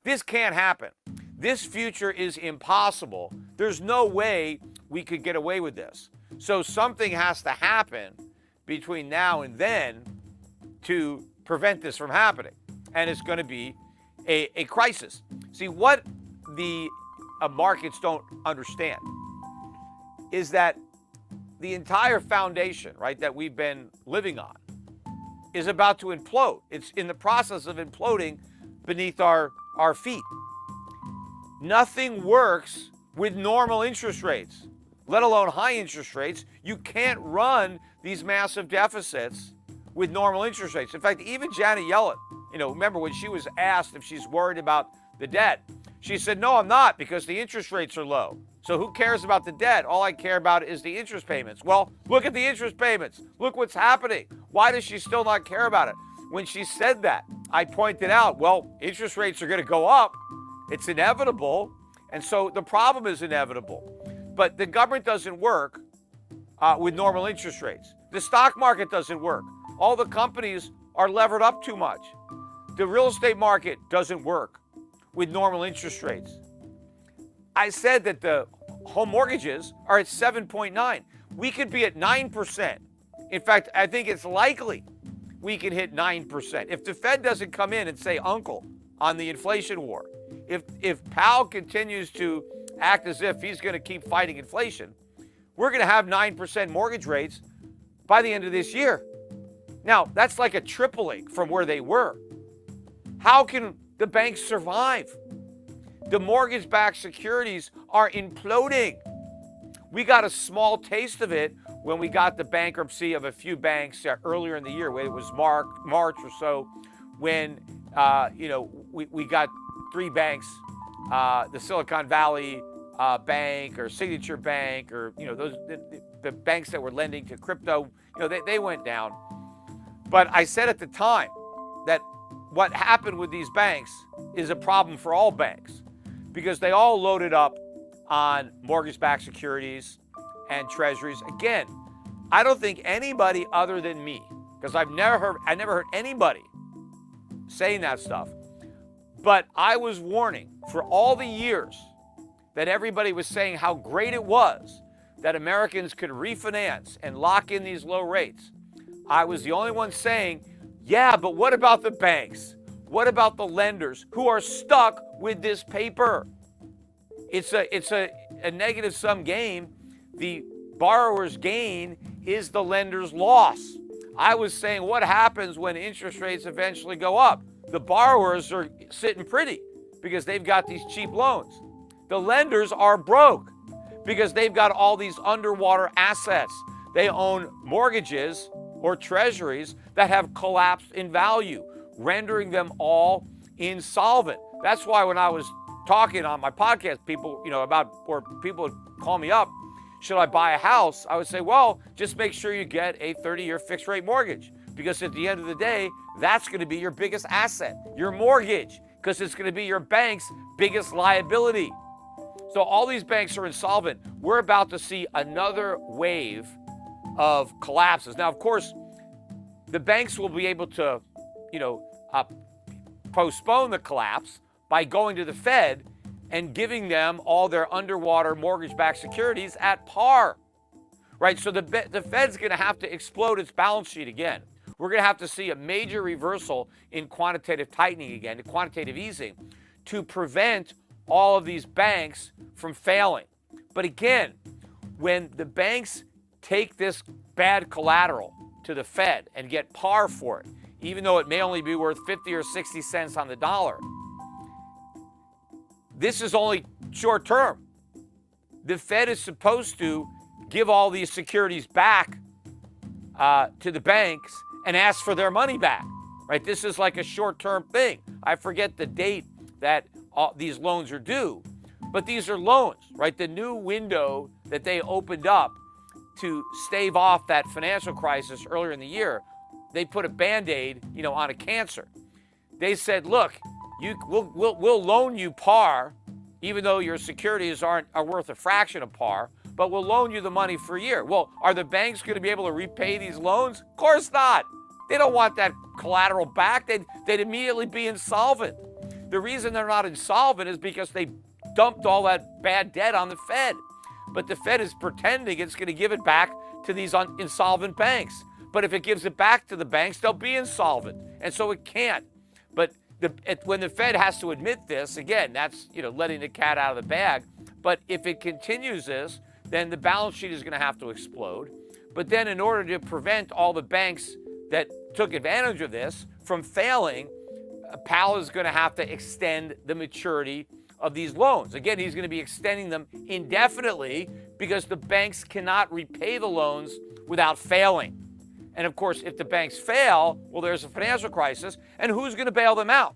This can't happen. This future is impossible. There's no way we could get away with this. So something has to happen between now and then to prevent this from happening. And it's going to be a crisis. See, what the markets don't understand is that the entire foundation, right, that we've been living on is about to implode. It's in the process of imploding beneath our feet. Nothing works with normal interest rates, let alone high interest rates. You can't run these massive deficits with normal interest rates. In fact, even Janet Yellen, remember when she was asked if she's worried about the debt, she said, no, I'm not, because the interest rates are low. So who cares about the debt? All I care about is the interest payments. Well, look at the interest payments. Look what's happening. Why does she still not care about it? When she said that, I pointed out, well, interest rates are going to go up. It's inevitable. And so the problem is inevitable. But the government doesn't work with normal interest rates. The stock market doesn't work. All the companies are levered up too much. The real estate market doesn't work with normal interest rates. I said that the home mortgages are at 7.9. We could be at 9%. In fact, I think it's likely we can hit 9%. If the Fed doesn't come in and say uncle on the inflation war, if Powell continues to act as if he's going to keep fighting inflation, we're going to have 9% mortgage rates by the end of this year. Now, that's like a tripling from where they were. How can the banks survive? The mortgage-backed securities are imploding. We got a small taste of it when we got the bankruptcy of a few banks earlier in the year. It was March or so when we got three banks, the Silicon Valley Bank or Signature Bank, or the banks that were lending to crypto. They went down. But I said at the time that what happened with these banks is a problem for all banks, because they all loaded up on mortgage-backed securities and treasuries. Again, I don't think anybody other than me, because I never heard anybody saying that stuff, but I was warning for all the years that everybody was saying how great it was that Americans could refinance and lock in these low rates. I was the only one saying, yeah, but what about the banks? What about the lenders who are stuck with this paper? It's a negative sum game. The borrower's gain is the lender's loss. I was saying, what happens when interest rates eventually go up? The borrowers are sitting pretty because they've got these cheap loans. The lenders are broke because they've got all these underwater assets. They own mortgages or treasuries that have collapsed in value, rendering them all insolvent. That's why when I was talking on my podcast, people would call me up, should I buy a house? I would say, well, just make sure you get a 30-year fixed rate mortgage, because at the end of the day, that's going to be your biggest asset, your mortgage, because it's going to be your bank's biggest liability. So all these banks are insolvent. We're about to see another wave of collapses. Now, of course, the banks will be able to, postpone the collapse by going to the Fed and giving them all their underwater mortgage-backed securities at par, right? So the Fed's going to have to explode its balance sheet again. We're going to have to see a major reversal in quantitative tightening again, quantitative easing, to prevent all of these banks from failing. But again, when the banks take this bad collateral to the Fed and get par for it, even though it may only be worth 50 or 60 cents on the dollar, this is only short term. The Fed is supposed to give all these securities back to the banks and ask for their money back, right? This is like a short-term thing. I forget the date that these loans are due, but these are loans, right? The new window that they opened up to stave off that financial crisis earlier in the year, they put a Band-Aid, on a cancer. They said, look, we'll loan you par, even though your securities are worth a fraction of par, but we'll loan you the money for a year. Well, are the banks going to be able to repay these loans? Of course not. They don't want that collateral back. They'd immediately be insolvent. The reason they're not insolvent is because they dumped all that bad debt on the Fed. But the Fed is pretending it's going to give it back to these insolvent banks. But if it gives it back to the banks, they'll be insolvent. And so it can't. But when the Fed has to admit this, again, that's letting the cat out of the bag. But if it continues this, then the balance sheet is going to have to explode. But then in order to prevent all the banks that took advantage of this from failing, Powell is going to have to extend the maturity of these loans. Again, he's going to be extending them indefinitely because the banks cannot repay the loans without failing. And of course, if the banks fail, well, there's a financial crisis, and who's going to bail them out?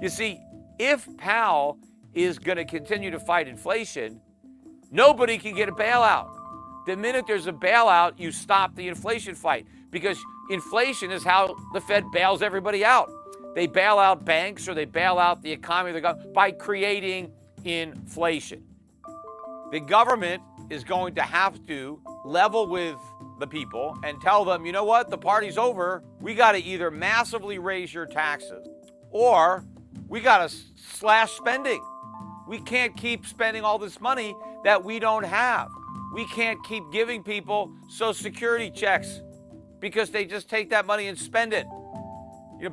You see, if Powell is going to continue to fight inflation, nobody can get a bailout. The minute there's a bailout, you stop the inflation fight, because inflation is how the Fed bails everybody out. They bail out banks or they bail out the economy by creating inflation. The government is going to have to level with the people and tell them, you know what, the party's over. We got to either massively raise your taxes or we got to slash spending. We can't keep spending all this money that we don't have. We can't keep giving people Social Security checks because they just take that money and spend it.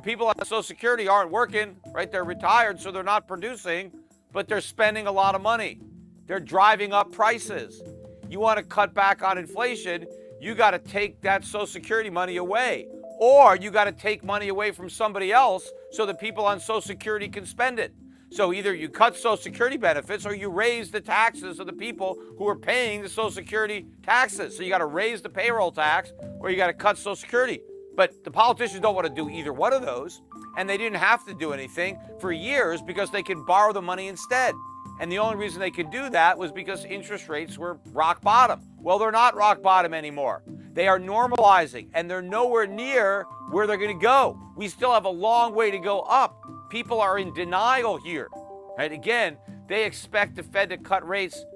People on Social Security aren't working, right? They're retired, so they're not producing, but they're spending a lot of money. They're driving up prices. You want to cut back on inflation, you got to take that Social Security money away. Or you got to take money away from somebody else so that people on Social Security can spend it. So either you cut Social Security benefits or you raise the taxes of the people who are paying the Social Security taxes. So you got to raise the payroll tax or you got to cut Social Security. But the politicians don't want to do either one of those, and they didn't have to do anything for years because they can borrow the money instead. And the only reason they could do that was because interest rates were rock bottom. Well, they're not rock bottom anymore. They are normalizing, and they're nowhere near where they're going to go. We still have a long way to go up. People are in denial here. Right? Again, they expect the Fed to cut rates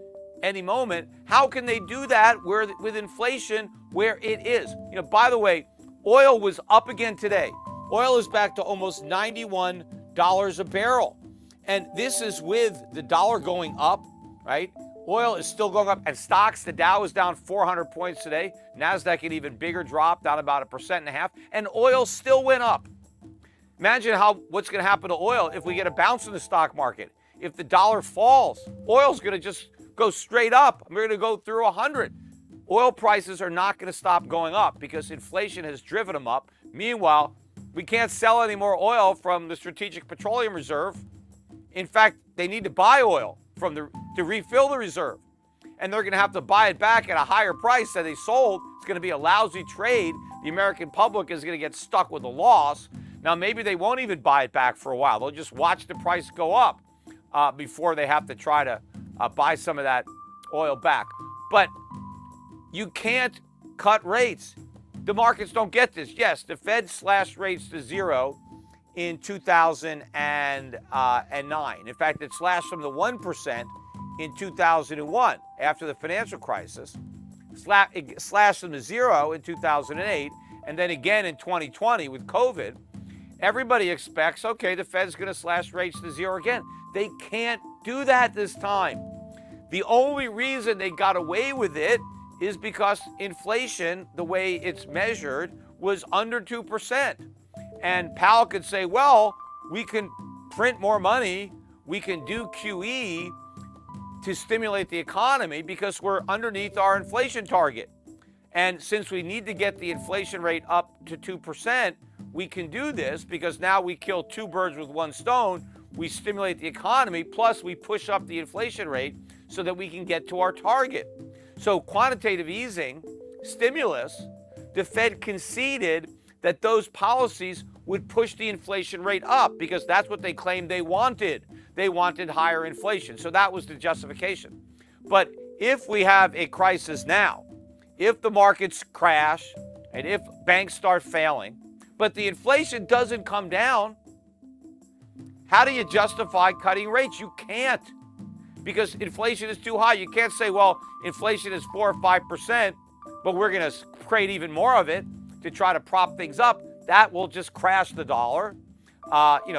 any moment. How can they do that with inflation where it is? By the way, oil was up again today. Oil is back to almost $91 a barrel. And this is with the dollar going up, right? Oil is still going up. And stocks, the Dow is down 400 points today. NASDAQ an even bigger drop, down about 1.5%. And oil still went up. Imagine what's going to happen to oil if we get a bounce in the stock market. If the dollar falls, oil's going to just go straight up. We're going to go through 100. Oil prices are not going to stop going up because inflation has driven them up. Meanwhile, we can't sell any more oil from the Strategic Petroleum Reserve. In fact, they need to buy oil to refill the reserve. And they're going to have to buy it back at a higher price than they sold. It's going to be a lousy trade. The American public is going to get stuck with a loss. Now, maybe they won't even buy it back for a while. They'll just watch the price go up before they have to try to buy some of that oil back. But you can't cut rates. The markets don't get this. Yes, the Fed slashed rates to zero in 2009. In fact, it slashed them to 1% in 2001 after the financial crisis. It slashed them to zero in 2008, and then again in 2020 with COVID. Everybody expects, okay, the Fed's going to slash rates to zero again. They can't do that this time. The only reason they got away with it is because inflation, the way it's measured, was under 2%. And Powell could say, well, we can print more money, we can do QE to stimulate the economy because we're underneath our inflation target. And since we need to get the inflation rate up to 2%, we can do this because now we kill two birds with one stone. We stimulate the economy, plus we push up the inflation rate so that we can get to our target. So quantitative easing, stimulus, the Fed conceded that those policies would push the inflation rate up because that's what they claimed they wanted. They wanted higher inflation. So that was the justification. But if we have a crisis now, if the markets crash and if banks start failing, but the inflation doesn't come down, how do you justify cutting rates? You can't, because inflation is too high. You can't say, well, inflation is 4 or 5%, but we're going to create even more of it to try to prop things up. That will just crash the dollar,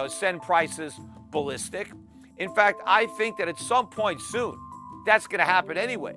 send prices ballistic. In fact, I think that at some point soon, that's going to happen anyway.